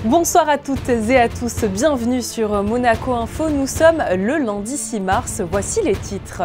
Bonsoir à toutes et à tous, bienvenue sur Monaco Info. Nous sommes le lundi 6 mars, voici les titres.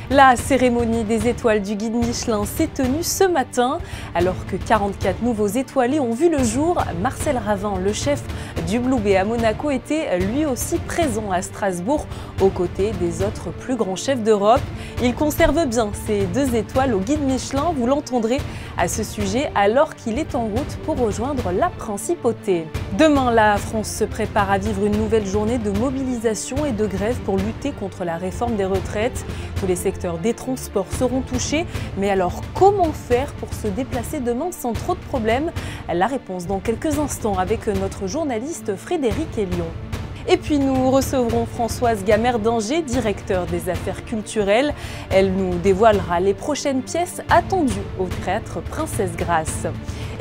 La cérémonie des étoiles du guide Michelin s'est tenue ce matin. Alors que 44 nouveaux étoilés ont vu le jour, Marcel Ravin, le chef du Blue Bay à Monaco, était lui aussi présent à Strasbourg, aux côtés des autres plus grands chefs d'Europe. Il conserve bien ses 2 étoiles au guide Michelin, vous l'entendrez à ce sujet alors qu'il est en route pour rejoindre la principauté. Demain, la France se prépare à vivre une nouvelle journée de mobilisation et de grève pour lutter contre la réforme des retraites. Tous les secteurs des transports seront touchés. Mais alors, comment faire pour se déplacer demain sans trop de problèmes? La réponse dans quelques instants avec notre journaliste Frédéric Elion. Et puis nous recevrons Françoise Gamère-Dinger, directeur des affaires culturelles. Elle nous dévoilera les prochaines pièces attendues au théâtre Princesse Grace.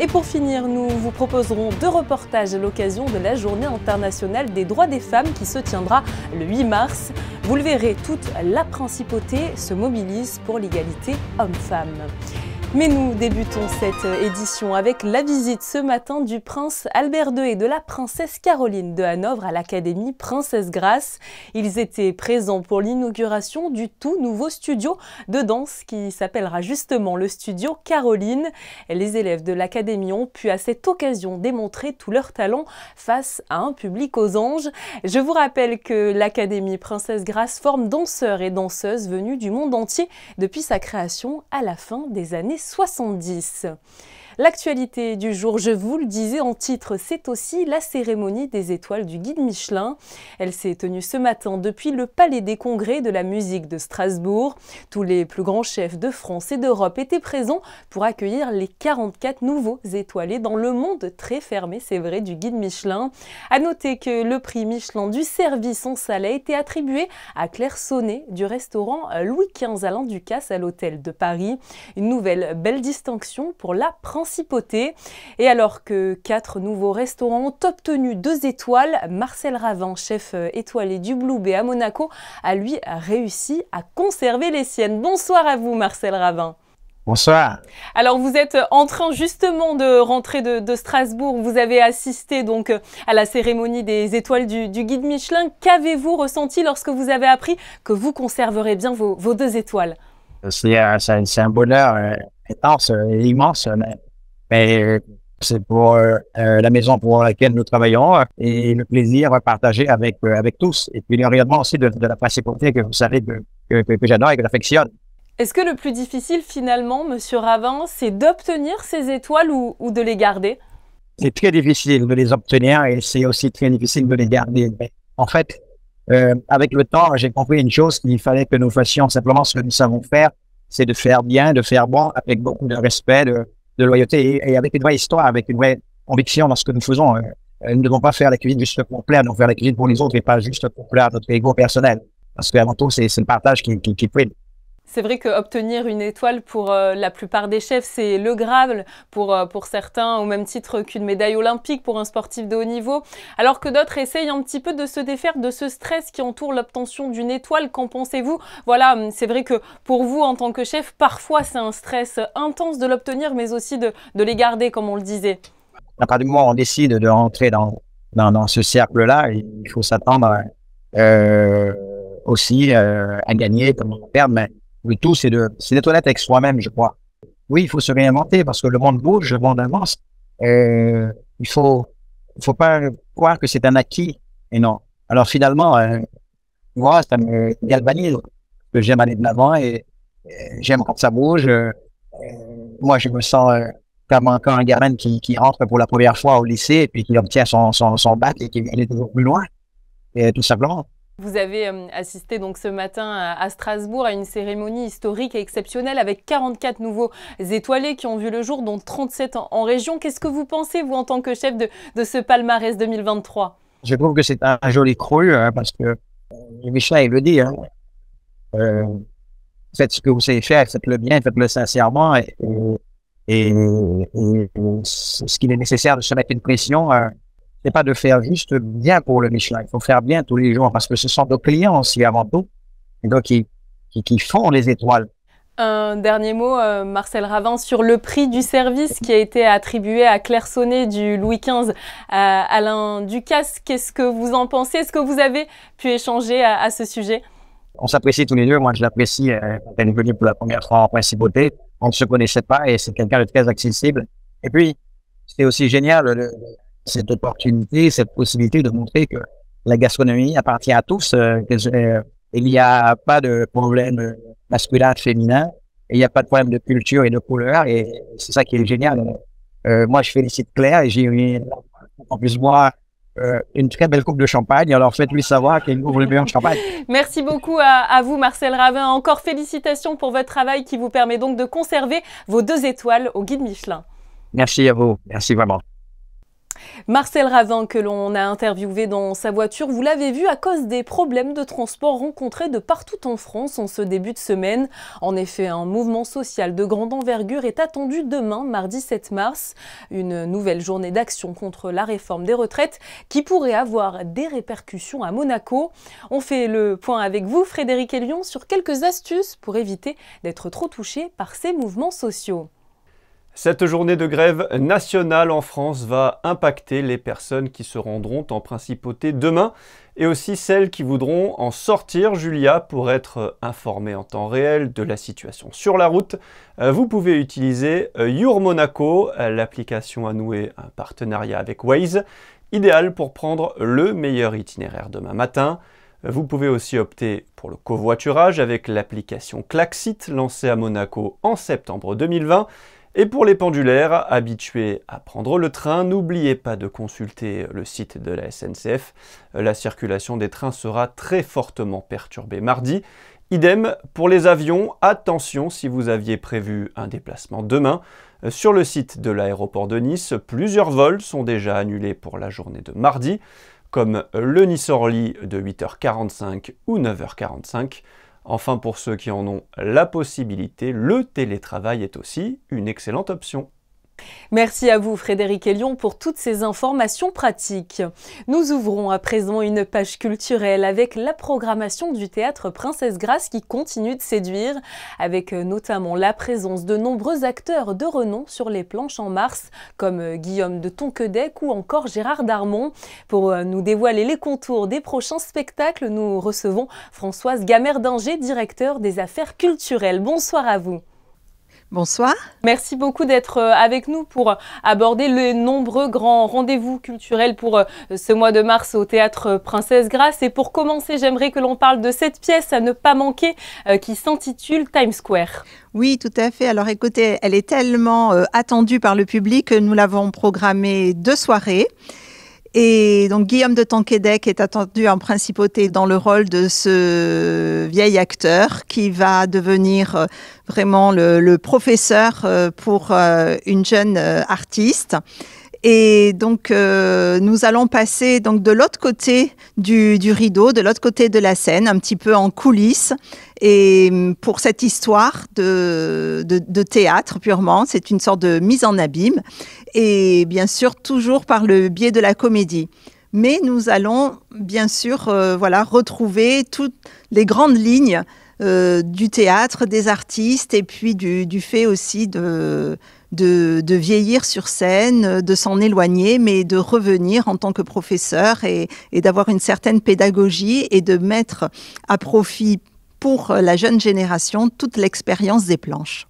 Et pour finir, nous vous proposerons 2 reportages à l'occasion de la Journée internationale des droits des femmes qui se tiendra le 8 mars. Vous le verrez, toute la principauté se mobilise pour l'égalité homme-femme. Mais nous débutons cette édition avec la visite ce matin du prince Albert II et de la princesse Caroline de Hanovre à l'Académie Princesse Grace. Ils étaient présents pour l'inauguration du tout nouveau studio de danse qui s'appellera justement le studio Caroline. Les élèves de l'Académie ont pu à cette occasion démontrer tout leur talent face à un public aux anges. Je vous rappelle que l'Académie Princesse Grace forme danseurs et danseuses venus du monde entier depuis sa création à la fin des années 70. L'actualité du jour, je vous le disais en titre, c'est aussi la cérémonie des étoiles du guide Michelin. Elle s'est tenue ce matin depuis le Palais des Congrès de la musique de Strasbourg. Tous les plus grands chefs de France et d'Europe étaient présents pour accueillir les 44 nouveaux étoilés dans le monde très fermé, c'est vrai, du guide Michelin. À noter que le prix Michelin du service en salle a été attribué à Claire Sonnet du restaurant Louis XV à l'Anducasse à l'Hôtel de Paris. Une nouvelle belle distinction pour la principauté. Et alors que 4 nouveaux restaurants ont obtenu 2 étoiles, Marcel Ravin, chef étoilé du Blue Bay à Monaco, a lui réussi à conserver les siennes. Bonsoir à vous Marcel Ravin. Bonsoir. Alors vous êtes en train justement de rentrer de Strasbourg, vous avez assisté donc à la cérémonie des étoiles du guide Michelin. Qu'avez-vous ressenti lorsque vous avez appris que vous conserverez bien vos 2 étoiles? C'est un bonheur intense et immense, mais c'est pour la maison pour laquelle nous travaillons et le plaisir partagé avec tous. Et puis le rayonnement aussi de la principauté que vous savez que j'adore et que j'affectionne. Est-ce que le plus difficile finalement, Monsieur Ravin, c'est d'obtenir ces étoiles ou de les garder? C'est très difficile de les obtenir et c'est aussi très difficile de les garder. Mais en fait, avec le temps, j'ai compris une chose, qu'il fallait que nous fassions simplement ce que nous savons faire, c'est de faire bien, de faire bon, avec beaucoup de respect, de loyauté et avec une vraie histoire, avec une vraie conviction dans ce que nous faisons. Nous ne devons pas faire la cuisine juste pour plaire, nous devons faire la cuisine pour les autres et pas juste pour plaire à notre ego personnel. Parce qu'avant tout, c'est le partage qui prime. C'est vrai qu'obtenir une étoile pour la plupart des chefs, c'est le Graal pour certains, au même titre qu'une médaille olympique pour un sportif de haut niveau. Alors que d'autres essayent un petit peu de se défaire de ce stress qui entoure l'obtention d'une étoile. Qu'en pensez-vous? Voilà, c'est vrai que pour vous, en tant que chef, parfois c'est un stress intense de l'obtenir, mais aussi de les garder, comme on le disait. À partir du moment où on décide de rentrer dans ce cercle-là, il faut s'attendre aussi à gagner comme à perdre, mais le tout, c'est d'être honnête avec soi-même, je crois. Oui, il faut se réinventer parce que le monde bouge, le monde avance. Il faut pas croire que c'est un acquis. Et non. Alors finalement, moi, ça me galvanise. Que j'aime aller de l'avant et j'aime quand ça bouge. Moi, je me sens comme encore un gamin qui rentre pour la première fois au lycée et puis qui obtient son bac et qui vient aller toujours plus loin. Et tout simplement. Vous avez assisté donc ce matin à Strasbourg à une cérémonie historique et exceptionnelle avec 44 nouveaux étoilés qui ont vu le jour, dont 37 en région. Qu'est-ce que vous pensez, vous, en tant que chef de ce palmarès 2023? Je trouve que c'est un joli cru parce que Michelin, il le dit, faites ce que vous savez faire, faites-le bien, faites-le sincèrement et ce qu'il est nécessaire de se mettre une pression. C'est pas de faire juste bien pour le Michelin. Il faut faire bien tous les jours parce que ce sont nos clients aussi avant tout. Et donc, qui font les étoiles. Un dernier mot, Marcel Ravin, sur le prix du service qui a été attribué à Claire Sonnet du Louis XV à Alain Ducasse. Qu'est-ce que vous en pensez? Est-ce que vous avez pu échanger à ce sujet? On s'apprécie tous les deux. Moi, je l'apprécie quand elle est venue pour la première fois en principauté. On ne se connaissait pas et c'est quelqu'un de très accessible. Et puis, c'est aussi génial cette opportunité, cette possibilité de montrer que la gastronomie appartient à tous. Il n'y a pas de problème masculin, féminin. Et il n'y a pas de problème de culture et de couleur. Et c'est ça qui est génial. Moi, je félicite Claire et j'ai en plus boire une très belle coupe de champagne. Alors, faites-lui savoir qu'il ouvre le meilleur champagne. Merci beaucoup à vous, Marcel Ravin. Encore félicitations pour votre travail qui vous permet donc de conserver vos 2 étoiles au guide Michelin. Merci à vous. Merci vraiment. Marcel Ravin, que l'on a interviewé dans sa voiture, vous l'avez vu à cause des problèmes de transport rencontrés de partout en France en ce début de semaine. En effet, un mouvement social de grande envergure est attendu demain, mardi 7 mars. Une nouvelle journée d'action contre la réforme des retraites qui pourrait avoir des répercussions à Monaco. On fait le point avec vous, Frédéric Elion, sur quelques astuces pour éviter d'être trop touché par ces mouvements sociaux. Cette journée de grève nationale en France va impacter les personnes qui se rendront en principauté demain et aussi celles qui voudront en sortir, Julia, pour être informées en temps réel de la situation sur la route. Vous pouvez utiliser Your Monaco, l'application a noué un partenariat avec Waze, idéal pour prendre le meilleur itinéraire demain matin. Vous pouvez aussi opter pour le covoiturage avec l'application Klaxit lancée à Monaco en septembre 2020. Et pour les pendulaires habitués à prendre le train, n'oubliez pas de consulter le site de la SNCF. La circulation des trains sera très fortement perturbée mardi. Idem pour les avions, attention si vous aviez prévu un déplacement demain. Sur le site de l'aéroport de Nice, plusieurs vols sont déjà annulés pour la journée de mardi, comme le Nice-Orly de 8h45 ou 9h45. Enfin, pour ceux qui en ont la possibilité, le télétravail est aussi une excellente option. Merci à vous, Frédéric Elion, pour toutes ces informations pratiques. Nous ouvrons à présent une page culturelle avec la programmation du théâtre Princesse Grace qui continue de séduire, avec notamment la présence de nombreux acteurs de renom sur les planches en mars, comme Guillaume de Tonquédec ou encore Gérard Darmon. Pour nous dévoiler les contours des prochains spectacles, nous recevons Françoise Gamère-Dinger, directeur des affaires culturelles. Bonsoir à vous. Bonsoir. Merci beaucoup d'être avec nous pour aborder les nombreux grands rendez-vous culturels pour ce mois de mars au Théâtre Princesse Grace. Et pour commencer, j'aimerais que l'on parle de cette pièce à ne pas manquer qui s'intitule Times Square. Oui, tout à fait. Alors écoutez, elle est tellement attendue par le public que nous l'avons programmée 2 soirées. Et donc Guillaume de Tonquédec est attendu en principauté dans le rôle de ce vieil acteur qui va devenir vraiment le professeur pour une jeune artiste. Et donc nous allons passer donc de l'autre côté du rideau, de l'autre côté de la scène, un petit peu en coulisses. Et pour cette histoire de théâtre purement, c'est une sorte de mise en abîme. Et bien sûr, toujours par le biais de la comédie. Mais nous allons bien sûr retrouver toutes les grandes lignes du théâtre, des artistes et puis du fait aussi de vieillir sur scène, de s'en éloigner, mais de revenir en tant que professeur et d'avoir une certaine pédagogie et de mettre à profit pour la jeune génération toute l'expérience des planches.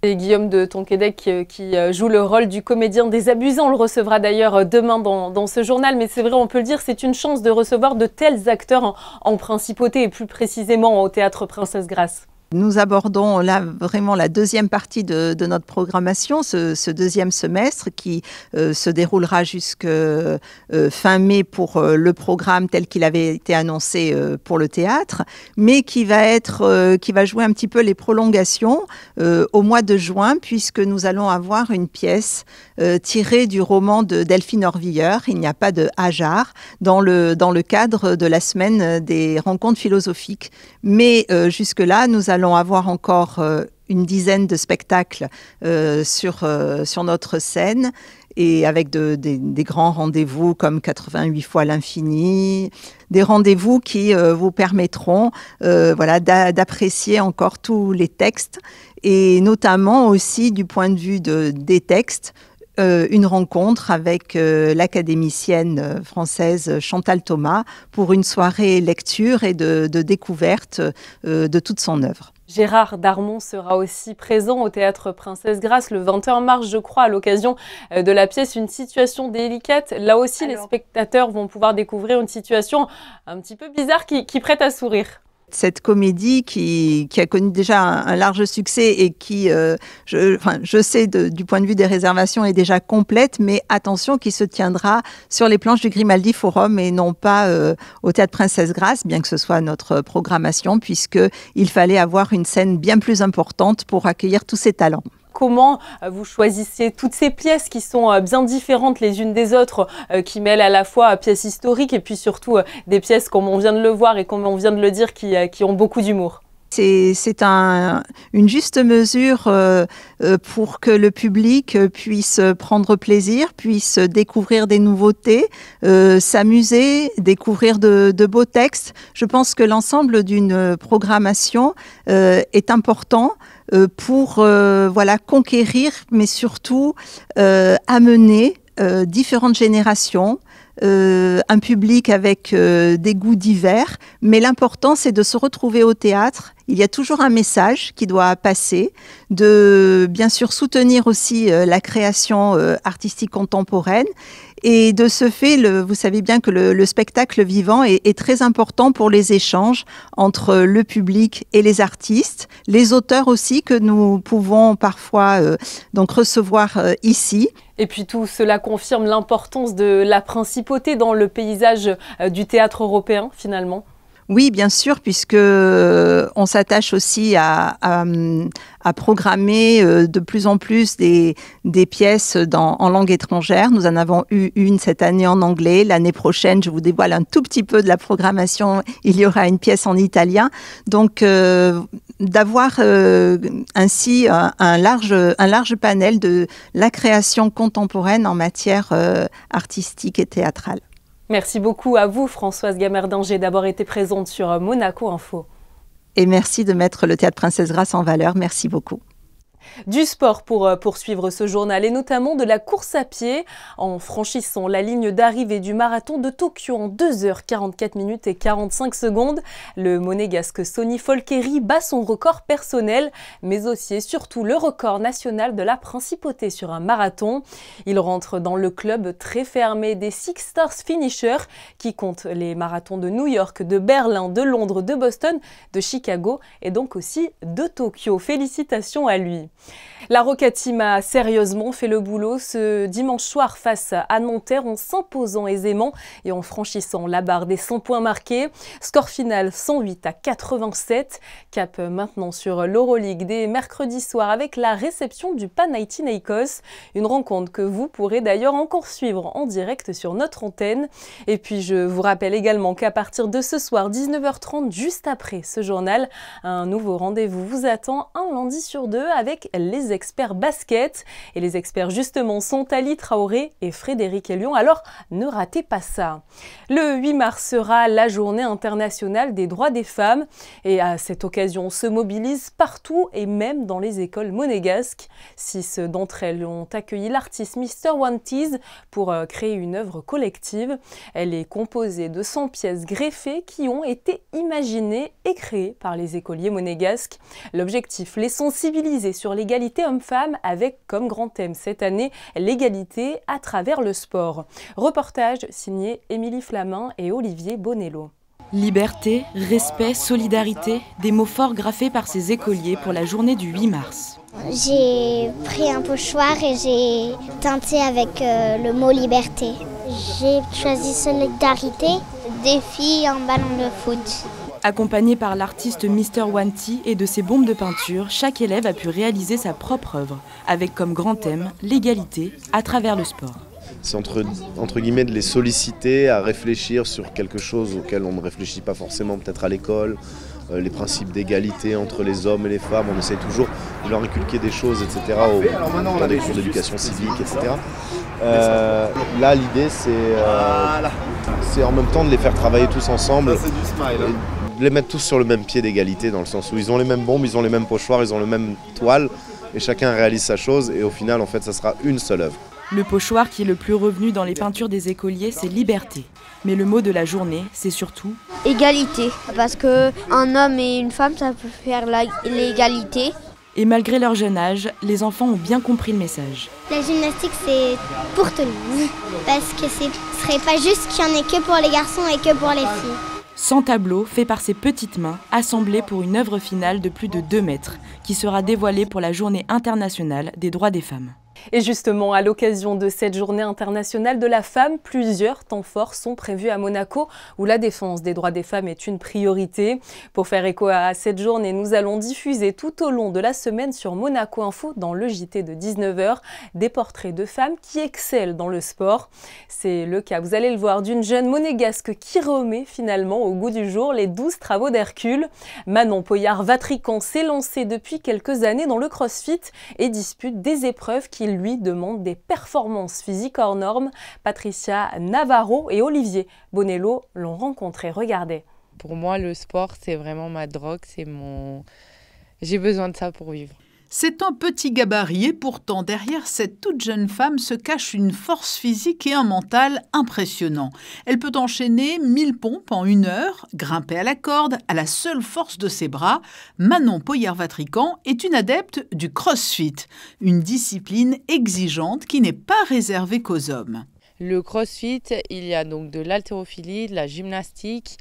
Et Guillaume de Tonquédec qui joue le rôle du comédien désabusé. On le recevra d'ailleurs demain dans ce journal. Mais c'est vrai, on peut le dire, c'est une chance de recevoir de tels acteurs en principauté et plus précisément au Théâtre Princesse Grace. Nous abordons là vraiment la deuxième partie de notre programmation, ce deuxième semestre qui se déroulera jusque fin mai pour le programme tel qu'il avait été annoncé pour le théâtre, mais qui va jouer un petit peu les prolongations au mois de juin, puisque nous allons avoir une pièce tirée du roman de Delphine Orvilleur, Il n'y a pas de hasard, dans le cadre de la semaine des rencontres philosophiques. Mais jusque-là, nous allons avoir encore une dizaine de spectacles sur notre scène et avec des grands rendez-vous comme 88 fois l'infini, des rendez-vous qui vous permettront d'apprécier encore tous les textes et notamment aussi du point de vue des textes, une rencontre avec l'académicienne française Chantal Thomas pour une soirée lecture et de découverte de toute son œuvre. Gérard Darmon sera aussi présent au Théâtre Princesse Grace le 21 mars, je crois, à l'occasion de la pièce Une situation délicate. Là aussi, les spectateurs vont pouvoir découvrir une situation un petit peu bizarre qui prête à sourire. Cette comédie qui a connu déjà un large succès et qui, je sais, du point de vue des réservations, est déjà complète, mais attention, qui se tiendra sur les planches du Grimaldi Forum et non pas au Théâtre Princesse Grace, bien que ce soit notre programmation, puisqu'il fallait avoir une scène bien plus importante pour accueillir tous ces talents. Comment vous choisissez toutes ces pièces qui sont bien différentes les unes des autres, qui mêlent à la fois pièces historiques et puis surtout des pièces, comme on vient de le voir et comme on vient de le dire, qui ont beaucoup d'humour? C'est une juste mesure pour que le public puisse prendre plaisir, puisse découvrir des nouveautés, s'amuser, découvrir de beaux textes. Je pense que l'ensemble d'une programmation est important pour conquérir, mais surtout amener différentes générations, un public avec des goûts divers, mais l'important c'est de se retrouver au théâtre. Il y a toujours un message qui doit passer, de bien sûr soutenir aussi la création artistique contemporaine. Et de ce fait, vous savez bien que le spectacle vivant est très important pour les échanges entre le public et les artistes, les auteurs aussi que nous pouvons parfois recevoir ici. Et puis tout cela confirme l'importance de la principauté dans le paysage du théâtre européen finalement. Oui, bien sûr, puisque on s'attache aussi à programmer de plus en plus des pièces en langue étrangère. Nous en avons eu une cette année en anglais. L'année prochaine, je vous dévoile un tout petit peu de la programmation, il y aura une pièce en italien. Donc, d'avoir ainsi un large panel de la création contemporaine en matière artistique et théâtrale. Merci beaucoup à vous, Françoise Gamerdinger, d'avoir été présente sur Monaco Info. Et merci de mettre le Théâtre Princesse Grace en valeur. Merci beaucoup. Du sport pour poursuivre ce journal et notamment de la course à pied en franchissant la ligne d'arrivée du marathon de Tokyo en 2h44 minutes et 45 secondes. Le monégasque Sonny Folkeri bat son record personnel mais aussi et surtout le record national de la principauté sur un marathon. Il rentre dans le club très fermé des Six Stars Finishers qui compte les marathons de New York, de Berlin, de Londres, de Boston, de Chicago et donc aussi de Tokyo. Félicitations à lui. La Roca Team a sérieusement fait le boulot ce dimanche soir face à Nanterre en s'imposant aisément et en franchissant la barre des 100 points marqués. Score final 108-87. Cap maintenant sur l'Euroleague des mercredis soirs avec la réception du Panathinaikos. Une rencontre que vous pourrez d'ailleurs encore suivre en direct sur notre antenne. Et puis je vous rappelle également qu'à partir de ce soir 19h30, juste après ce journal, un nouveau rendez-vous vous attend un lundi sur deux avec les experts basket. Et les experts justement sont Ali Traoré et Frédéric Elion, alors ne ratez pas ça. Le 8 mars sera la journée internationale des droits des femmes et à cette occasion on se mobilise partout et même dans les écoles monégasques. 6 d'entre elles ont accueilli l'artiste Mr. Wanties pour créer une œuvre collective. Elle est composée de 100 pièces greffées qui ont été imaginées et créées par les écoliers monégasques. L'objectif, les sensibiliser sur l'égalité hommes-femmes avec comme grand thème cette année l'égalité à travers le sport. Reportage signé Émilie Flamin et Olivier Bonello. Liberté, respect, solidarité, des mots forts graffés par ces écoliers pour la journée du 8 mars. J'ai pris un pochoir et j'ai teinté avec le mot liberté. J'ai choisi solidarité, défi en ballon de foot. Accompagné par l'artiste Mr. Wanty et de ses bombes de peinture, chaque élève a pu réaliser sa propre œuvre, avec comme grand thème l'égalité à travers le sport. C'est entre guillemets de les solliciter à réfléchir sur quelque chose auquel on ne réfléchit pas forcément peut-être à l'école, les principes d'égalité entre les hommes et les femmes. On essaye toujours de leur inculquer des choses, etc. Dans des cours d'éducation civique, etc. Là, l'idée, c'est en même temps de les faire travailler tous ensemble. De les mettre tous sur le même pied d'égalité, dans le sens où ils ont les mêmes bombes, ils ont les mêmes pochoirs, ils ont le même toile, et chacun réalise sa chose, et au final, en fait, ça sera une seule œuvre. Le pochoir qui est le plus revenu dans les peintures des écoliers, c'est liberté. Mais le mot de la journée, c'est surtout égalité. Parce qu'un homme et une femme, ça peut faire l'égalité. Et malgré leur jeune âge, les enfants ont bien compris le message. La gymnastique, c'est pour tout le monde. Parce que ce serait pas juste qu'il y en ait que pour les garçons et que pour les filles. 100 tableaux faits par ses petites mains, assemblés pour une œuvre finale de plus de 2 mètres, qui sera dévoilée pour la Journée internationale des droits des femmes. Et justement, à l'occasion de cette journée internationale de la femme, plusieurs temps forts sont prévus à Monaco, où la défense des droits des femmes est une priorité. Pour faire écho à cette journée, nous allons diffuser tout au long de la semaine sur Monaco Info, dans le JT de 19 h, des portraits de femmes qui excellent dans le sport. C'est le cas, vous allez le voir, d'une jeune monégasque qui remet finalement au goût du jour les 12 travaux d'Hercule. Manon Poyart-Vatrican s'est lancée depuis quelques années dans le crossfit et dispute des épreuves qui lui demande des performances physiques hors normes. Patricia Navarro et Olivier Bonello l'ont rencontré. Regardez. Pour moi, le sport, c'est vraiment ma drogue. J'ai besoin de ça pour vivre. C'est un petit gabarit et pourtant derrière cette toute jeune femme se cache une force physique et un mental impressionnant. Elle peut enchaîner 1000 pompes en 1 heure, grimper à la corde à la seule force de ses bras. Manon Poyart-Vatrican est une adepte du crossfit, une discipline exigeante qui n'est pas réservée qu'aux hommes. Le crossfit, il y a donc de l'haltérophilie, de la gymnastique,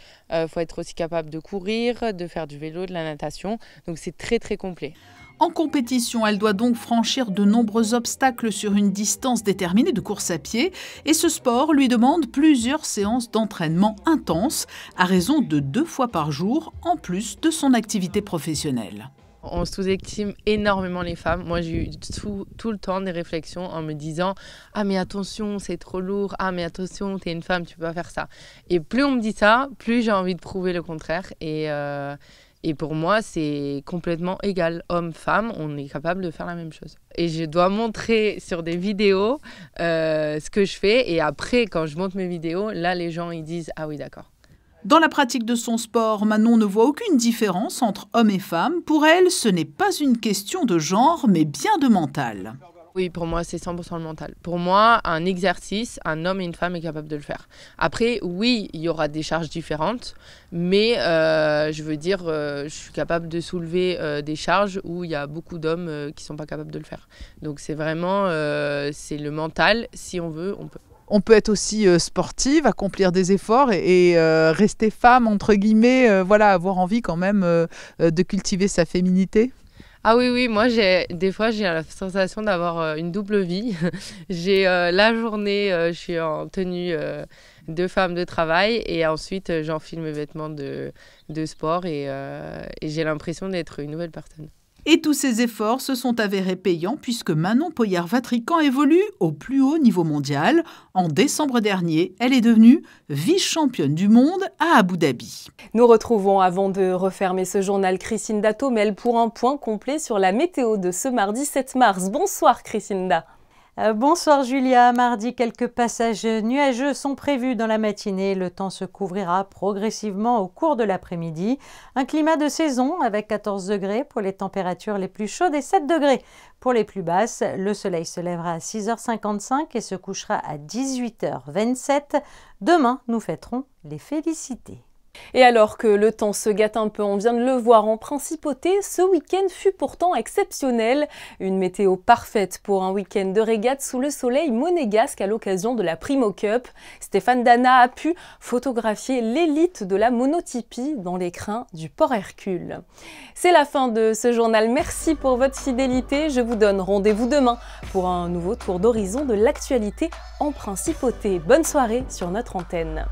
faut être aussi capable de courir, de faire du vélo, de la natation, donc c'est très très complet. En compétition, elle doit donc franchir de nombreux obstacles sur une distance déterminée de course à pied et ce sport lui demande plusieurs séances d'entraînement intenses à raison de 2 fois par jour en plus de son activité professionnelle. On sous-estime énormément les femmes. Moi, j'ai eu tout le temps des réflexions en me disant « Ah mais attention, c'est trop lourd. Ah mais attention, t'es une femme, tu peux pas faire ça. » Et plus on me dit ça, plus j'ai envie de prouver le contraire. Et pour moi, c'est complètement égal. Homme-femme, on est capable de faire la même chose. Et je dois montrer sur des vidéos ce que je fais. Et après, quand je monte mes vidéos, là, les gens, ils disent « Ah oui, d'accord ». Dans la pratique de son sport, Manon ne voit aucune différence entre hommes et femmes. Pour elle, ce n'est pas une question de genre, mais bien de mental. Oui, pour moi, c'est 100% le mental. Pour moi, un exercice, un homme et une femme est capable de le faire. Après, oui, il y aura des charges différentes, mais je veux dire, je suis capable de soulever des charges où il y a beaucoup d'hommes qui ne sont pas capables de le faire. Donc c'est vraiment, c'est le mental, si on veut, on peut. On peut être aussi sportive, accomplir des efforts et rester femme, entre guillemets, voilà, avoir envie quand même de cultiver sa féminité. Ah oui, moi des fois j'ai la sensation d'avoir une double vie. J'ai la journée, je suis en tenue de femme de travail et ensuite j'enfile mes vêtements de sport et j'ai l'impression d'être une nouvelle personne. Et tous ces efforts se sont avérés payants puisque Manon Poyart-Vatrican évolue au plus haut niveau mondial. En décembre dernier, elle est devenue vice-championne du monde à Abu Dhabi. Nous retrouvons, avant de refermer ce journal, Chrisinda Thomel pour un point complet sur la météo de ce mardi 7 mars. Bonsoir Chrisinda. Bonsoir Julia. Mardi, quelques passages nuageux sont prévus dans la matinée. Le temps se couvrira progressivement au cours de l'après-midi. Un climat de saison avec 14 degrés pour les températures les plus chaudes et 7 degrés pour les plus basses. Le soleil se lèvera à 6h55 et se couchera à 18h27. Demain, nous fêterons les félicités. Et alors que le temps se gâte un peu, on vient de le voir en principauté, ce week-end fut pourtant exceptionnel. Une météo parfaite pour un week-end de régate sous le soleil monégasque à l'occasion de la Primo Cup. Stéphane Dana a pu photographier l'élite de la monotypie dans les crins du Port Hercule. C'est la fin de ce journal. Merci pour votre fidélité. Je vous donne rendez-vous demain pour un nouveau tour d'horizon de l'actualité en principauté. Bonne soirée sur notre antenne.